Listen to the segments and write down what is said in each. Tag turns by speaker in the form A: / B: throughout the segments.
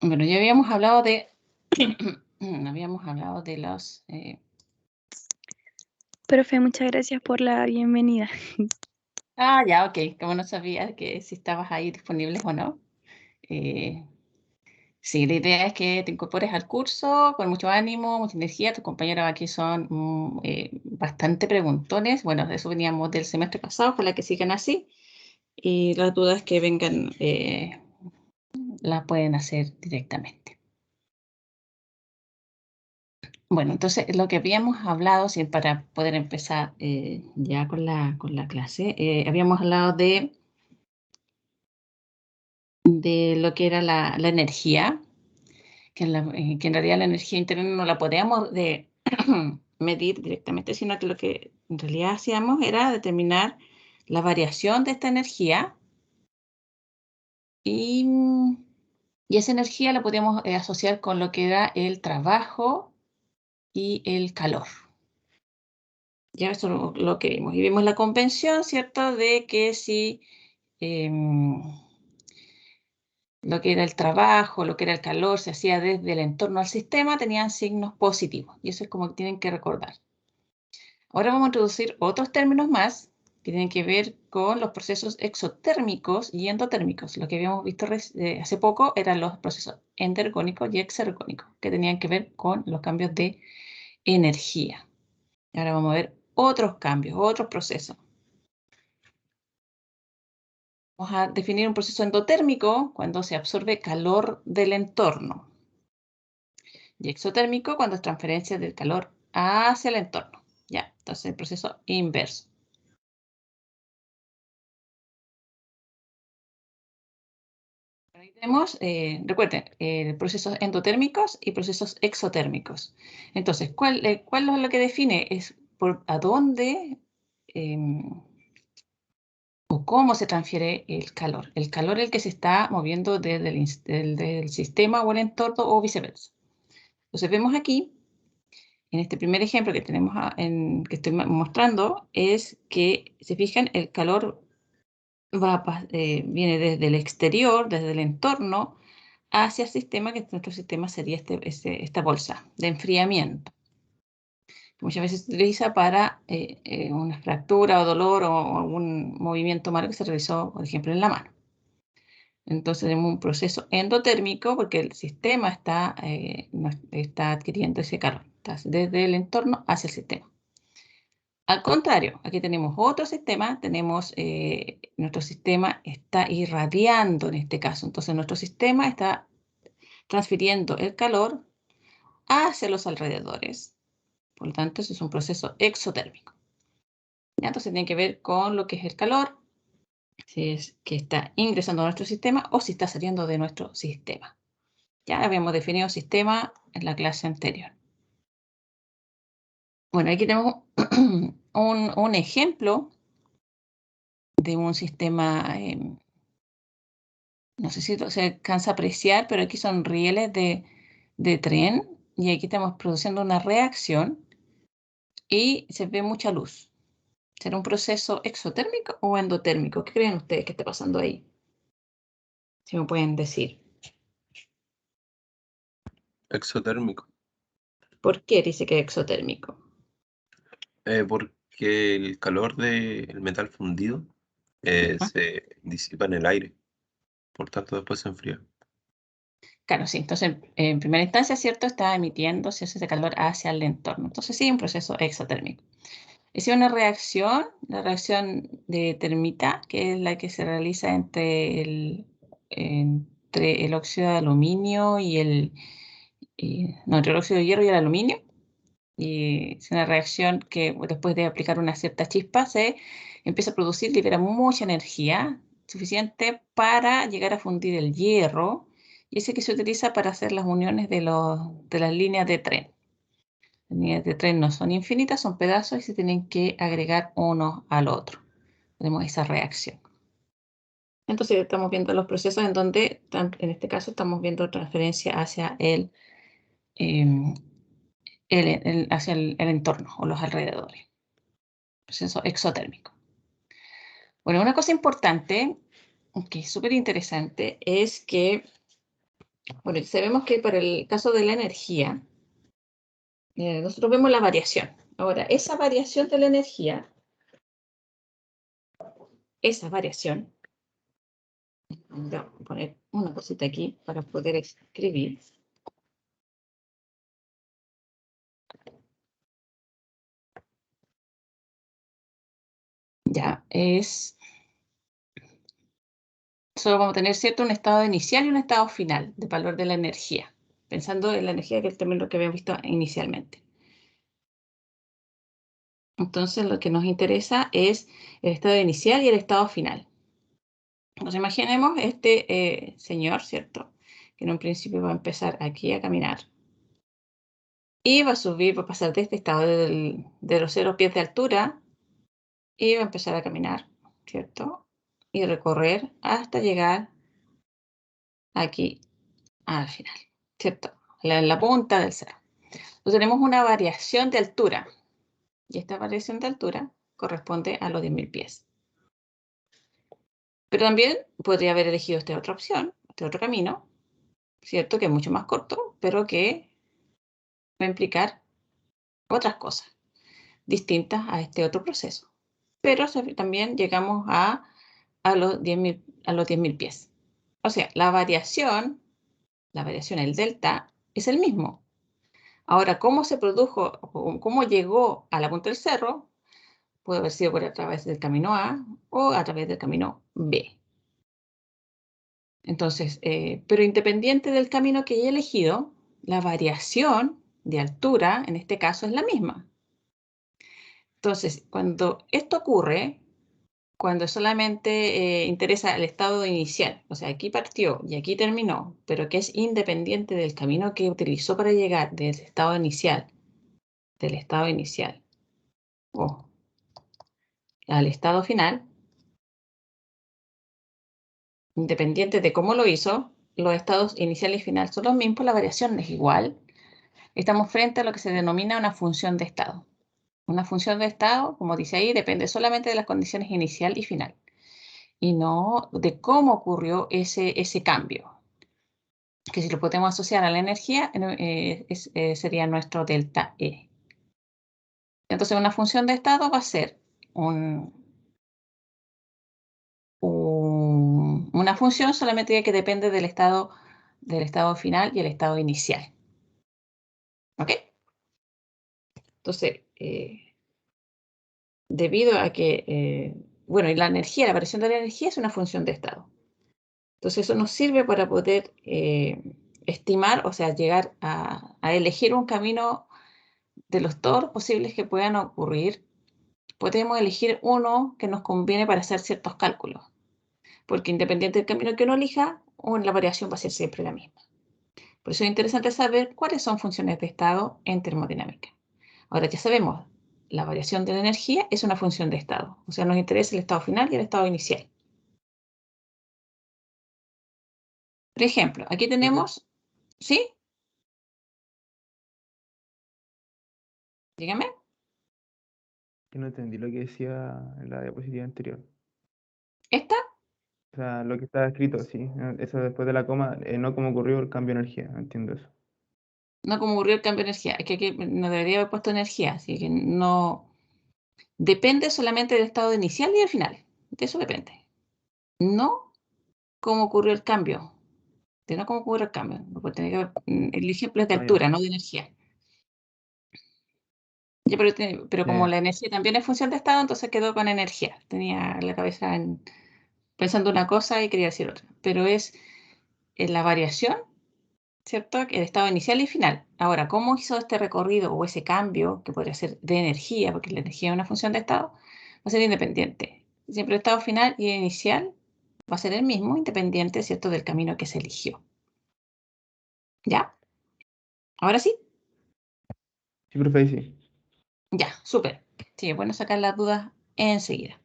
A: Bueno, ya habíamos hablado de, habíamos hablado de los,
B: Profe, muchas gracias por la bienvenida.
A: ya, ok, como no sabía que si estabas ahí disponible o no. Eh, sí, la idea es que te incorpores al curso con mucho ánimo, mucha energía. Tus compañeros aquí son bastante preguntones. Bueno, de eso veníamos del semestre pasado, ojalá que sigan así. Y las dudas que vengan las pueden hacer directamente. Bueno, entonces lo que habíamos hablado, sí, para poder empezar ya con la clase, habíamos hablado de lo que era la energía, que en realidad la energía interna no la podíamos medir directamente, sino que lo que en realidad hacíamos era determinar la variación de esta energía y, y esa energía la podíamos asociar con lo que era el trabajo y el calor. Ya eso lo que vimos. Y vimos la convención, ¿cierto? De que si lo que era el trabajo, lo que era el calor, se hacía desde el entorno al sistema, tenían signos positivos. Y eso es como que tienen que recordar. Ahora vamos a introducir otros términos más que tienen que ver con los procesos exotérmicos y endotérmicos. Lo que habíamos visto hace poco eran los procesos endergónicos y exergónicos, que tenían que ver con los cambios de energía. Y ahora vamos a ver otros cambios, otros procesos. Vamos a definir un proceso endotérmico cuando se absorbe calor del entorno. Y exotérmico cuando es transferencia del calor hacia el entorno. Ya, entonces el proceso inverso. Ahí tenemos, recuerden, procesos endotérmicos y procesos exotérmicos. Entonces, ¿cuál es lo que define? Es por a dónde o cómo se transfiere el calor. El calor es el que se está moviendo desde del sistema o el entorno o viceversa. Entonces, vemos aquí, en este primer ejemplo que tenemos que estoy mostrando, es que, se fijan, el calor viene desde el exterior, desde el entorno, hacia el sistema, que nuestro sistema sería esta bolsa de enfriamiento, que muchas veces se utiliza para una fractura o dolor o algún movimiento malo que se realizó, por ejemplo, en la mano. Entonces tenemos un proceso endotérmico porque el sistema está adquiriendo ese calor, desde el entorno hacia el sistema. Al contrario, aquí tenemos otro sistema, nuestro sistema está irradiando en este caso, entonces nuestro sistema está transfiriendo el calor hacia los alrededores. Por lo tanto, eso es un proceso exotérmico. ¿Ya? Entonces tiene que ver con lo que es el calor, si es que está ingresando a nuestro sistema o si está saliendo de nuestro sistema. Ya habíamos definido sistema en la clase anterior. Bueno, aquí tenemos un ejemplo de un sistema, no sé si se alcanza a apreciar, pero aquí son rieles de tren y aquí estamos produciendo una reacción y se ve mucha luz. ¿Será un proceso exotérmico o endotérmico? ¿Qué creen ustedes que está pasando ahí? Si me pueden decir.
C: Exotérmico.
A: ¿Por qué dice que es exotérmico?
C: Porque el calor del metal fundido
A: Ah,
C: se disipa en el aire, por tanto después se enfría.
A: claro, sí. Entonces, en primera instancia, ¿cierto? Está emitiéndose ese calor hacia el entorno. Entonces, sí, un proceso exotérmico. Es una reacción, la reacción de termita, que es la que se realiza entre el óxido de aluminio entre el óxido de hierro y el aluminio. Y es una reacción que después de aplicar una cierta chispa se empieza a producir, libera mucha energía suficiente para llegar a fundir el hierro, y ese que se utiliza para hacer las uniones de las líneas de tren. Las líneas de tren no son infinitas, son pedazos y se tienen que agregar uno al otro. Tenemos esa reacción. Entonces estamos viendo los procesos en donde, en este caso, estamos viendo transferencia hacia em, hacia el entorno o los alrededores. Proceso exotérmico. Bueno, una cosa importante, que es súper interesante, es que Bueno, sabemos que para el caso de la energía, nosotros vemos la variación. Ahora, esa variación de la energía, voy a poner una cosita aquí para poder escribir. Ya, solo vamos a tener, ¿cierto?, un estado inicial y un estado final del valor de la energía, pensando en la energía que es también lo que habíamos visto inicialmente. Entonces, lo que nos interesa es el estado inicial y el estado final. Nos imaginemos este señor, ¿cierto?, que en un principio va a empezar aquí a caminar y va a subir, va a pasar de este estado de los 0 pies de altura y va a empezar a caminar, ¿cierto?, y recorrer hasta llegar aquí al final, ¿cierto?, en la punta del cerro. Entonces tenemos una variación de altura y esta variación de altura corresponde a los 10.000 pies. Pero también podría haber elegido esta otra opción, este otro camino, ¿cierto?, que es mucho más corto, pero que va a implicar otras cosas distintas a este otro proceso. Pero también llegamos a los 10.000 pies. O sea, la variación, el delta, es el mismo. Ahora, cómo se produjo, o cómo llegó a la punta del cerro, puede haber sido a través del camino A o a través del camino B. Entonces, pero independiente del camino que haya elegido, la variación de altura, en este caso, es la misma. Entonces, cuando esto ocurre, cuando solamente interesa el estado inicial, o sea, aquí partió y aquí terminó, pero que es independiente del camino que utilizó para llegar del estado inicial o al estado final, independiente de cómo lo hizo, los estados inicial y final son los mismos, la variación es igual. Estamos frente a lo que se denomina una función de estado. Una función de estado, como dice ahí, depende solamente de las condiciones inicial y final, y no de cómo ocurrió ese cambio, que si lo podemos asociar a la energía, sería nuestro delta E. Entonces, una función de estado va a ser una función solamente que depende del estado final y el estado inicial. ¿Ok? Entonces, debido a que, bueno, y la variación de la energía es una función de estado. Entonces, eso nos sirve para poder estimar, o sea, llegar a elegir un camino de los todos posibles que puedan ocurrir. Podemos elegir uno que nos conviene para hacer ciertos cálculos, porque independiente del camino que uno elija, la variación va a ser siempre la misma. Por eso es interesante saber cuáles son funciones de estado en termodinámica. Ahora ya sabemos, la variación de la energía es una función de estado, o sea, nos interesa el estado final y el estado inicial. Por ejemplo, aquí tenemos, ¿sí? Dígame.
D: Que no entendí lo que decía en la diapositiva anterior.
A: ¿Esta?
D: O sea, lo que estaba escrito, sí. Eso después de la coma, no cómo ocurrió el cambio de energía. No entiendo eso.
A: No, como ocurrió el cambio de energía. Es que aquí no debería haber puesto energía, así que no. Depende solamente del estado inicial y del final. De eso depende. No cómo ocurrió el cambio. De no cómo ocurrió el cambio. Porque tiene que ver, el ejemplo es de
D: Ah, ya.
A: altura, no de energía. Ya, pero como
D: Ya.
A: la energía también es función de estado, entonces quedó con energía. Tenía la cabeza pensando una cosa y quería decir otra. Pero es la variación, ¿cierto? El estado inicial y final. Ahora, ¿cómo hizo este recorrido o ese cambio, que podría ser de energía, porque la energía es una función de estado, va a ser independiente? Siempre el estado final y inicial va a ser el mismo, independiente, ¿cierto?, del camino que se eligió. ¿Ya? ¿Ahora sí?
D: Sí, profe, ahí sí.
A: Ya, súper. Sí, es bueno sacar las dudas enseguida.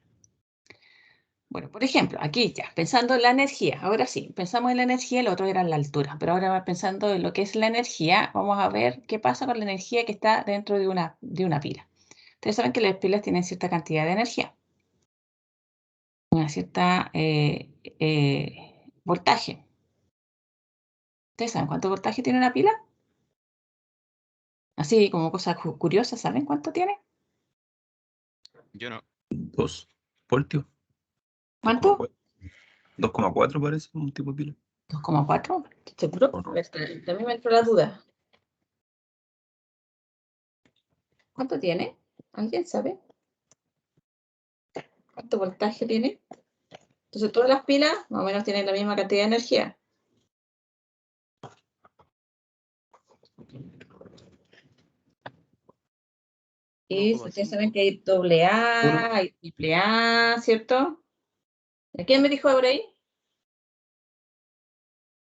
A: Bueno, por ejemplo, aquí ya, pensando en la energía, ahora sí, pensamos en la energía, el otro era la altura, pero ahora pensando en lo que es la energía, vamos a ver qué pasa con la energía que está dentro de una pila. Ustedes saben que las pilas tienen cierta cantidad de energía, una cierta voltaje. ¿Ustedes saben cuánto voltaje tiene una pila? Así como cosa curiosa, ¿saben cuánto tiene?
E: Yo no.
C: 2 voltios.
A: ¿Cuánto?
C: 2,4 parece un tipo de pila.
A: 2,4. ¿Seguro?
C: ¿O no?
A: También me entró la duda. ¿Cuánto tiene? ¿Alguien sabe? ¿Cuánto voltaje tiene? Entonces todas las pilas más o menos tienen la misma cantidad de energía. Y ustedes saben que hay doble A, hay triple A, ¿cierto? ¿A quién me dijo ahora ahí?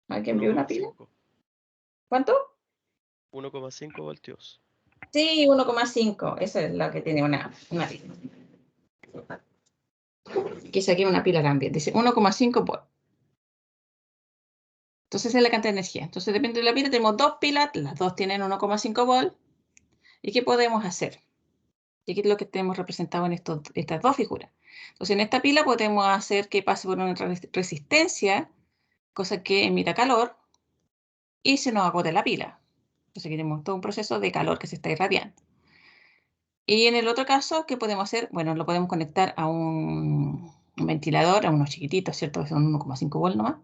A: ¿Alguien vio una pila?
E: 1,5.
A: ¿Cuánto?
E: 1,5 voltios.
A: Sí, 1,5. Esa es la que tiene una pila. Aquí saqué una pila también. Dice 1,5 volt. Entonces esa es la cantidad de energía. Entonces depende de la pila. Tenemos dos pilas. Las dos tienen 1,5 volt. ¿Y qué podemos hacer? Y aquí es lo que tenemos representado en estas dos figuras. Entonces en esta pila podemos hacer que pase por una resistencia, cosa que emita calor, y se nos agote la pila. Entonces aquí tenemos todo un proceso de calor que se está irradiando. Y en el otro caso, ¿qué podemos hacer? Bueno, lo podemos conectar a un ventilador, a unos chiquititos, ¿cierto? Que son 1,5 volts nomás.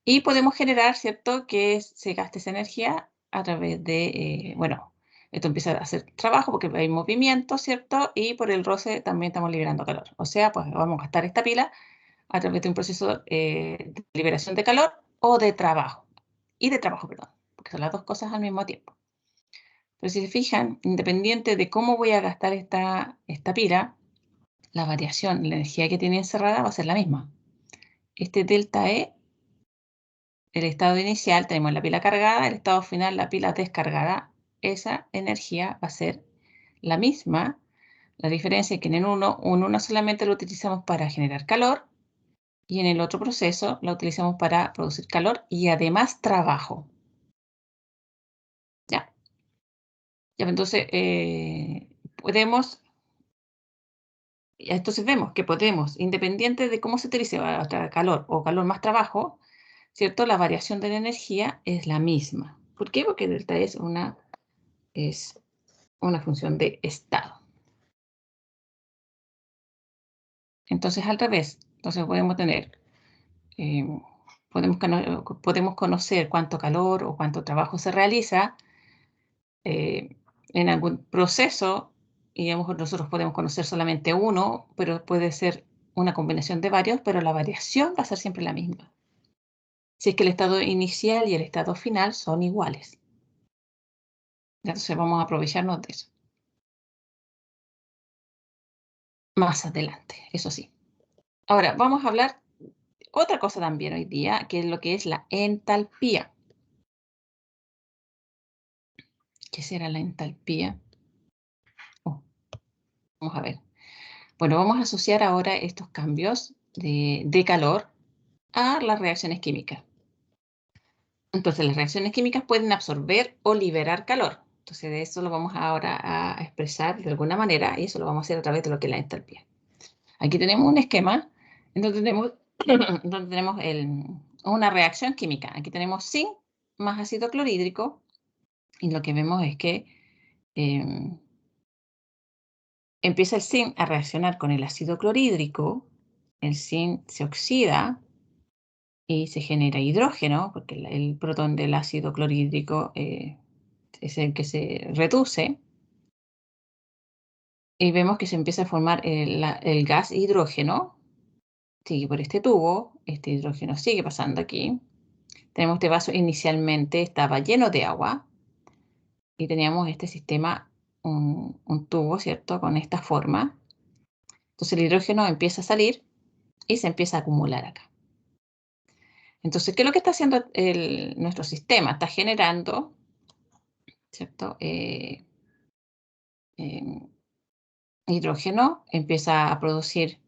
A: Y podemos generar, ¿cierto? Que se gaste esa energía a través de, bueno, esto empieza a hacer trabajo porque hay movimiento, ¿cierto? Y por el roce también estamos liberando calor. O sea, pues vamos a gastar esta pila a través de un proceso de liberación de calor o de trabajo. Y de trabajo, perdón, porque son las dos cosas al mismo tiempo. Pero si se fijan, independiente de cómo voy a gastar esta pila, la variación, la energía que tiene encerrada va a ser la misma. Este delta E, el estado inicial, tenemos la pila cargada, el estado final, la pila descargada. Esa energía va a ser la misma. La diferencia es que en uno solamente lo utilizamos para generar calor y en el otro proceso lo utilizamos para producir calor y además trabajo. ¿Ya? Entonces, entonces vemos que podemos, independiente de cómo se utilice calor o calor más trabajo, ¿cierto? La variación de la energía es la misma. ¿Por qué? Porque delta es una función de estado. Entonces, al revés. Entonces podemos tener, podemos conocer cuánto calor o cuánto trabajo se realiza en algún proceso, y a lo mejor nosotros podemos conocer solamente uno, pero puede ser una combinación de varios, pero la variación va a ser siempre la misma. Si es que el estado inicial y el estado final son iguales. Entonces vamos a aprovecharnos de eso. Más adelante, eso sí. Ahora, vamos a hablar otra cosa también hoy día, que es lo que es la entalpía. ¿Qué será la entalpía? Vamos a ver. Bueno, vamos a asociar ahora estos cambios de calor a las reacciones químicas. Entonces, las reacciones químicas pueden absorber o liberar calor. Entonces, de eso lo vamos ahora a expresar de alguna manera y eso lo vamos a hacer a través de lo que es la entalpía. Aquí tenemos un esquema en donde tenemos una reacción química. Aquí tenemos zinc más ácido clorhídrico y lo que vemos es que empieza el zinc a reaccionar con el ácido clorhídrico, el zinc se oxida y se genera hidrógeno, porque el protón del ácido clorhídrico es el que se reduce. Y vemos que se empieza a formar el gas hidrógeno, sigue por este tubo, este hidrógeno sigue pasando aquí. Tenemos este vaso inicialmente estaba lleno de agua y teníamos este sistema, un tubo, ¿cierto? Con esta forma. Entonces el hidrógeno empieza a salir y se empieza a acumular acá. Entonces, ¿qué es lo que está haciendo nuestro sistema? Está generando, ¿cierto? Hidrógeno, empieza a producir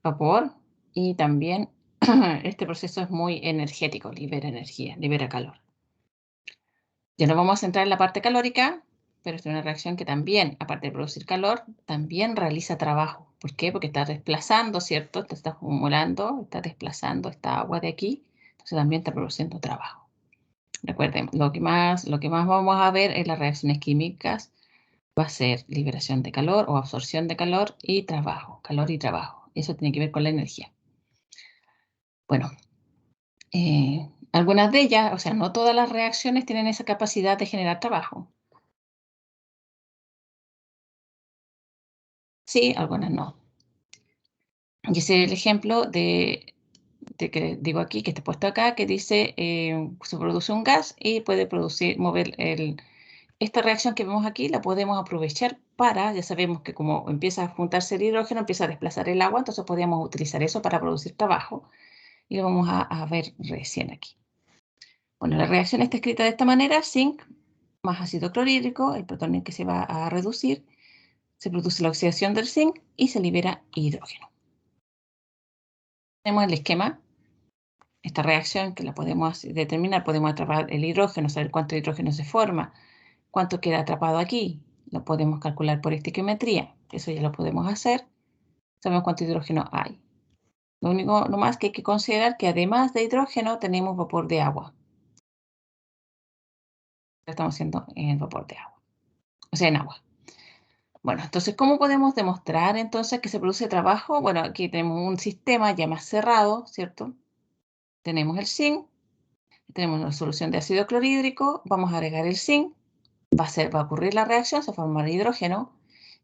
A: vapor y también este proceso es muy energético, libera energía, libera calor. Ya nos vamos a centrar en la parte calórica, pero esta es una reacción que también, aparte de producir calor, también realiza trabajo. ¿Por qué? Porque está desplazando, ¿cierto? Está acumulando, está desplazando esta agua de aquí, entonces también está produciendo trabajo. Recuerden, lo que más vamos a ver en las reacciones químicas va a ser liberación de calor o absorción de calor y trabajo, calor y trabajo. Eso tiene que ver con la energía. Bueno, algunas de ellas, o sea, no todas las reacciones tienen esa capacidad de generar trabajo. Sí, algunas no. Y ese es el ejemplo de que digo aquí, que está puesto acá, que dice, se produce un gas y puede mover esta reacción que vemos aquí, la podemos aprovechar para, ya sabemos que como empieza a juntarse el hidrógeno, empieza a desplazar el agua, entonces podríamos utilizar eso para producir trabajo. Y lo vamos a ver recién aquí. Bueno, la reacción está escrita de esta manera, zinc más ácido clorhídrico, el protonio que se va a reducir, se produce la oxidación del zinc y se libera hidrógeno. Tenemos el esquema, esta reacción que la podemos determinar, podemos atrapar el hidrógeno, saber cuánto hidrógeno se forma, cuánto queda atrapado aquí, lo podemos calcular por estequiometría, eso ya lo podemos hacer, sabemos cuánto hidrógeno hay. Lo único nomás que hay que considerar que además de hidrógeno tenemos vapor de agua. Lo estamos haciendo en el vapor de agua, o sea, en agua. Bueno, entonces, ¿cómo podemos demostrar entonces que se produce trabajo? Bueno, aquí tenemos un sistema ya más cerrado, ¿cierto? Tenemos el zinc, tenemos una solución de ácido clorhídrico, vamos a agregar el zinc, va a ocurrir la reacción, se formará hidrógeno,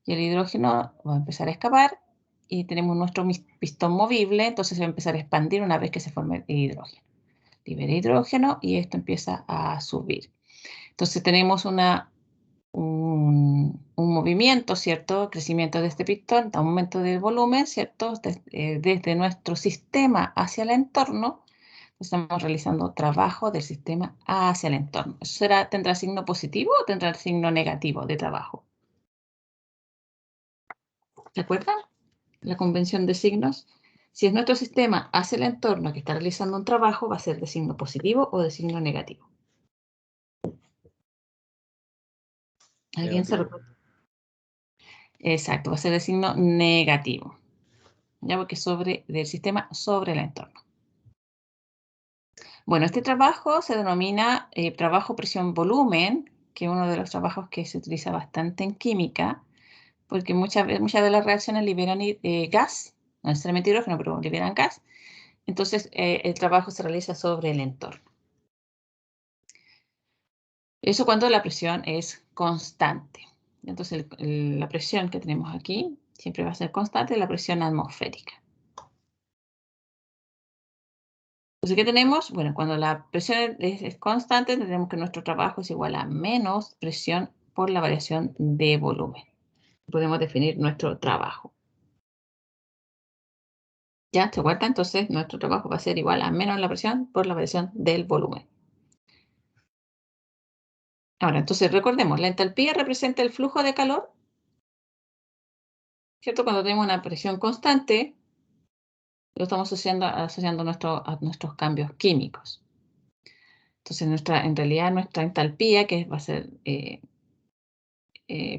A: y el hidrógeno va a empezar a escapar, y tenemos nuestro pistón movible, entonces se va a empezar a expandir una vez que se forme el hidrógeno. Libera hidrógeno y esto empieza a subir. Entonces tenemos un movimiento, ¿cierto? Crecimiento de este pistón, aumento del volumen, ¿cierto? Desde nuestro sistema hacia el entorno, estamos realizando trabajo del sistema hacia el entorno. ¿Eso tendrá signo positivo o tendrá signo negativo de trabajo? ¿Se acuerdan? La convención de signos. Si es nuestro sistema hacia el entorno que está realizando un trabajo, va a ser de signo positivo o de signo negativo. ¿Alguien se recuerda? Exacto, va a ser de signo negativo. Ya porque del sistema sobre el entorno. Bueno, este trabajo se denomina trabajo presión-volumen, que es uno de los trabajos que se utiliza bastante en química, porque muchas de las reacciones liberan gas, no necesariamente hidrógeno, pero liberan gas. Entonces, el trabajo se realiza sobre el entorno. Eso cuando la presión es constante. Entonces, la presión que tenemos aquí siempre va a ser constante, la presión atmosférica. Entonces, ¿qué tenemos? Bueno, cuando la presión es constante, tendremos que nuestro trabajo es igual a menos presión por la variación de volumen. Podemos definir nuestro trabajo. ¿Ya? ¿Se acuerdan? Entonces, nuestro trabajo va a ser igual a menos la presión por la variación del volumen. Ahora, entonces, recordemos, la entalpía representa el flujo de calor, ¿cierto? Cuando tenemos una presión constante, lo estamos asociando a nuestros cambios químicos. Entonces, en realidad, nuestra entalpía, que va a ser,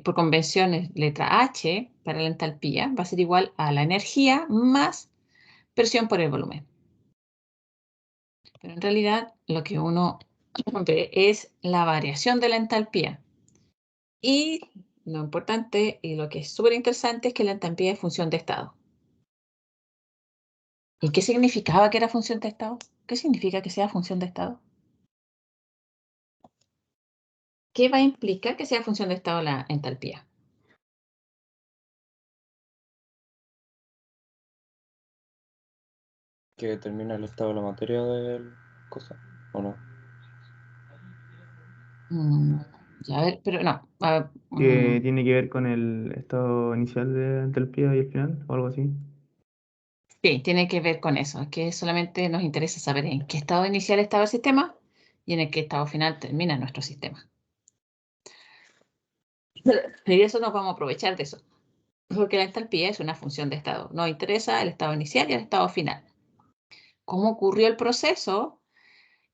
A: por convención, es letra H para la entalpía, va a ser igual a la energía más presión por el volumen. Pero en realidad, lo que uno ve es la variación de la entalpía. Y lo importante y lo que es súper interesante es que la entalpía es función de estado. ¿Y qué significaba que era función de estado? ¿Qué significa que sea función de estado? ¿Qué va a implicar que sea función de estado la entalpía?
C: Que determina el estado de la materia del cosa, ¿o no?
A: Ya, a ver, pero no.
D: Que tiene que ver con el estado inicial de entalpía y el final, o algo así.
A: Sí, tiene que ver con eso. Es que solamente nos interesa saber en qué estado inicial estaba el sistema y en qué estado final termina nuestro sistema. Y eso nos vamos a aprovechar de eso. Porque la entalpía es una función de estado. Nos interesa el estado inicial y el estado final. ¿Cómo ocurrió el proceso?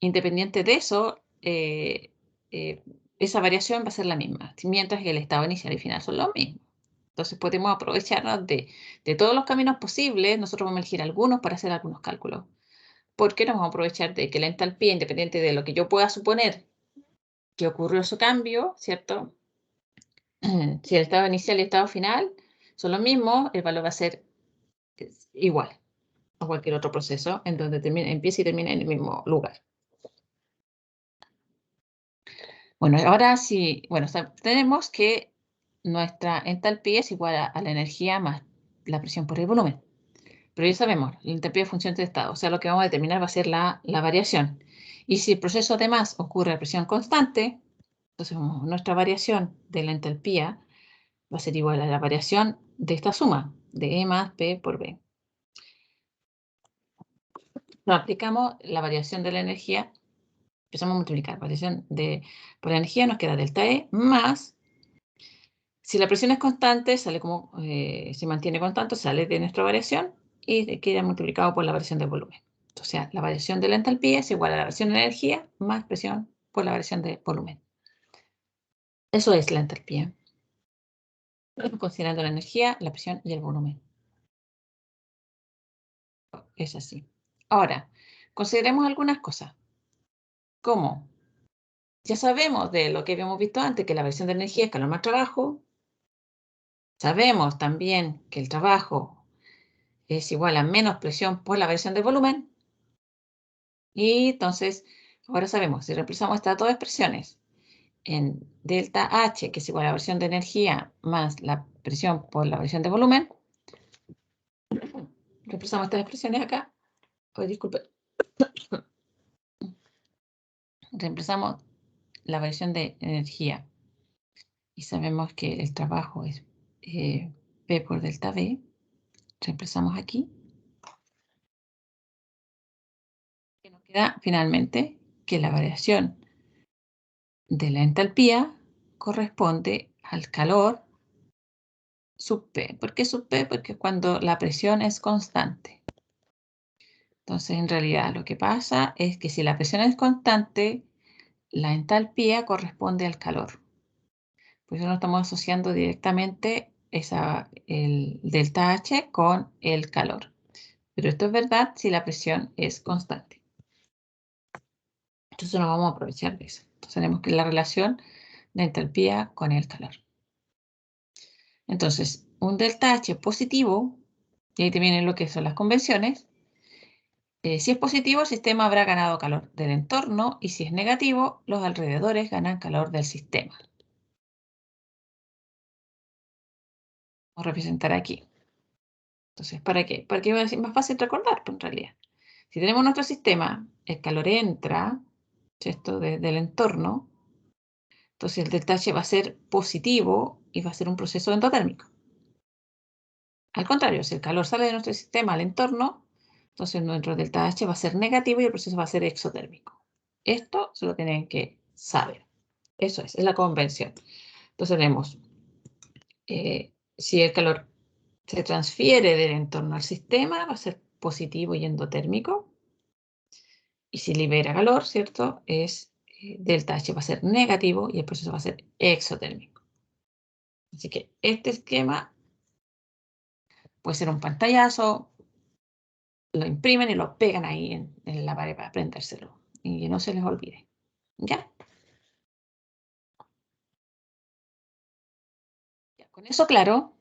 A: Independiente de eso, esa variación va a ser la misma, mientras que el estado inicial y final son lo mismo. Entonces podemos aprovecharnos de todos los caminos posibles. Nosotros vamos a elegir algunos para hacer algunos cálculos. porque nos vamos a aprovechar de que la entalpía, independiente de lo que yo pueda suponer que ocurrió su cambio, ¿cierto? Si el estado inicial y el estado final son los mismos, el valor va a ser igual a cualquier otro proceso en donde empiece y termine en el mismo lugar. Bueno, ahora sí, bueno, tenemos que nuestra entalpía es igual a la energía más la presión por el volumen. Pero ya sabemos, la entalpía es función de estado, o sea, lo que vamos a determinar va a ser la variación. Y si el proceso además ocurre a presión constante, entonces nuestra variación de la entalpía va a ser igual a la variación de esta suma, de E más P por B. Nos aplicamos la variación de la energía, empezamos a multiplicar, variación por la energía nos queda delta E más, si la presión es constante, sale como, se mantiene constante, sale de nuestra variación y queda multiplicado por la variación del volumen. O sea, la variación de la entalpía es igual a la variación de la energía más presión por la variación de volumen. Eso es la entalpía. Considerando la energía, la presión y el volumen. Es así. Ahora, consideremos algunas cosas. ¿Cómo? Ya sabemos de lo que habíamos visto antes, que la variación de energía es calor más trabajo. Sabemos también que el trabajo es igual a menos presión por la variación del volumen. Y entonces, ahora sabemos, si reemplazamos estas dos expresiones en delta H, que es igual a la variación de energía más la presión por la variación de volumen, reemplazamos estas expresiones acá. Oh, disculpe. Reemplazamos la variación de energía y sabemos que el trabajo es P por delta V. Reemplazamos aquí. Y nos queda finalmente que la variación de la entalpía corresponde al calor sub P. ¿Por qué sub P? Porque es cuando la presión es constante. Entonces, en realidad, lo que pasa es que si la presión es constante, la entalpía corresponde al calor. Por eso no estamos asociando directamente el delta H con el calor. Pero esto es verdad si la presión es constante. Entonces nos vamos a aprovechar de eso. Entonces tenemos que la relación de entalpía con el calor. Entonces, un delta H positivo, y ahí te vienen lo que son las convenciones. Si es positivo, el sistema habrá ganado calor del entorno y si es negativo, los alrededores ganan calor del sistema. Vamos a representar aquí. Entonces, ¿para qué? Para que va a ser más fácil recordar, pues, en realidad. Si tenemos nuestro sistema, el calor entra, ¿cierto? Del entorno, entonces el delta H va a ser positivo y va a ser un proceso endotérmico. Al contrario, si el calor sale de nuestro sistema al entorno, entonces nuestro delta H va a ser negativo y el proceso va a ser exotérmico. Esto se lo tienen que saber. Eso es la convención. Entonces tenemos, si el calor se transfiere del entorno al sistema, va a ser positivo y endotérmico. Y si libera calor, ¿cierto? Delta H va a ser negativo y el proceso va a ser exotérmico. Así que este esquema puede ser un pantallazo, lo imprimen y lo pegan ahí en la pared para aprendérselo y que no se les olvide. ¿Ya? Con eso claro,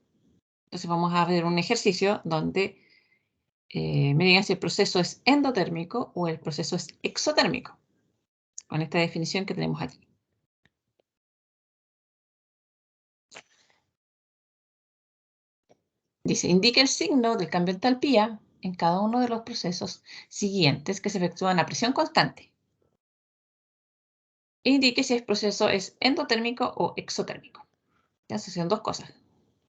A: entonces vamos a ver un ejercicio donde me digan si el proceso es endotérmico o el proceso es exotérmico, con esta definición que tenemos aquí. Dice, indique el signo del cambio de entalpía en cada uno de los procesos siguientes que se efectúan a presión constante. E indique si el proceso es endotérmico o exotérmico. Ya se hacen dos cosas.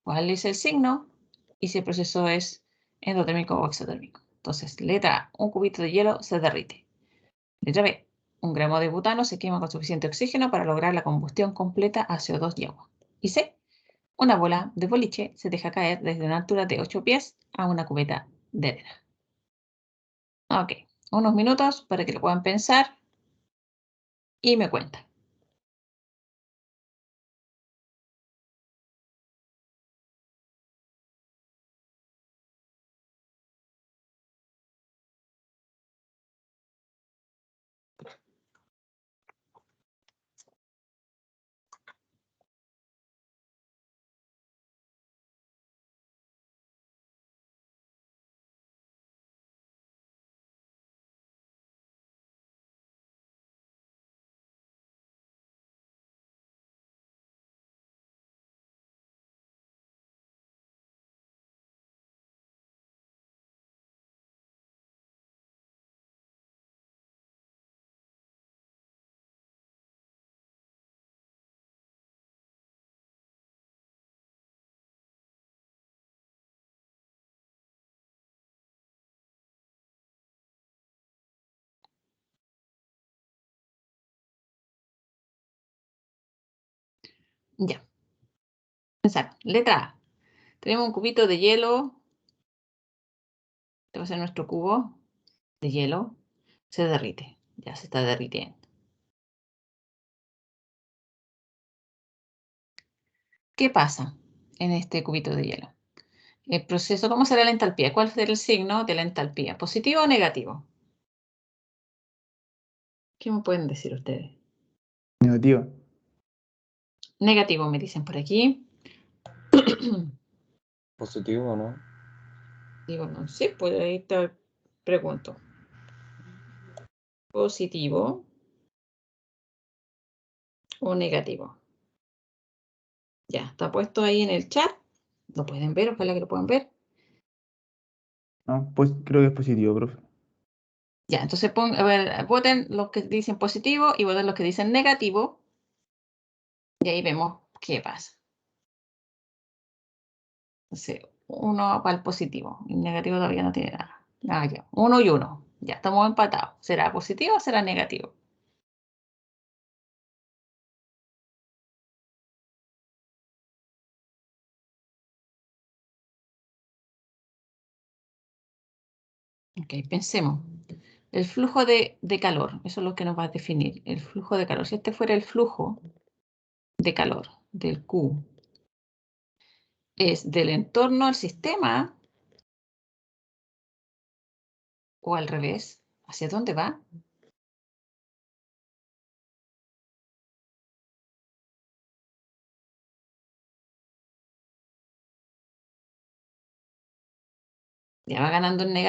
A: ¿Cuál es el signo? Y si el proceso es endotérmico o exotérmico. Entonces, letra A, un cubito de hielo se derrite. Letra B, un gramo de butano se quema con suficiente oxígeno para lograr la combustión completa a CO2 y agua. Y C, una bola de boliche se deja caer desde una altura de 8 pies a una cubeta de arena. Ok, unos minutos para que lo puedan pensar y me cuentan. Ya. Pensar. Letra A. Tenemos un cubito de hielo. Este va a ser nuestro cubo de hielo. Se derrite. Ya se está derritiendo. ¿Qué pasa en este cubito de hielo? El proceso, ¿cómo será la entalpía? ¿Cuál será el signo de la entalpía? ¿Positivo o negativo? ¿Qué me pueden decir ustedes?
D: Negativa.
A: Negativo, me dicen por aquí.
F: Positivo, ¿no?
A: Digo, no sé, pues ahí te pregunto. ¿Positivo o negativo? Ya, está puesto ahí en el chat. Lo pueden ver, ojalá que lo puedan ver.
D: No, pues creo que es positivo, profe.
A: Ya, entonces a ver, voten los que dicen positivo y voten los que dicen negativo. Y ahí vemos qué pasa. Entonces, uno para el positivo. El negativo todavía no tiene nada. Ah, ya. 1 y 1. Ya estamos empatados. ¿Será positivo o será negativo? Ok, pensemos. El flujo de calor, eso es lo que nos va a definir. El flujo de calor. Si este fuera el flujo de calor del Q, ¿es del entorno al sistema o al revés? ¿Hacia dónde va? Ya va ganando el negativo.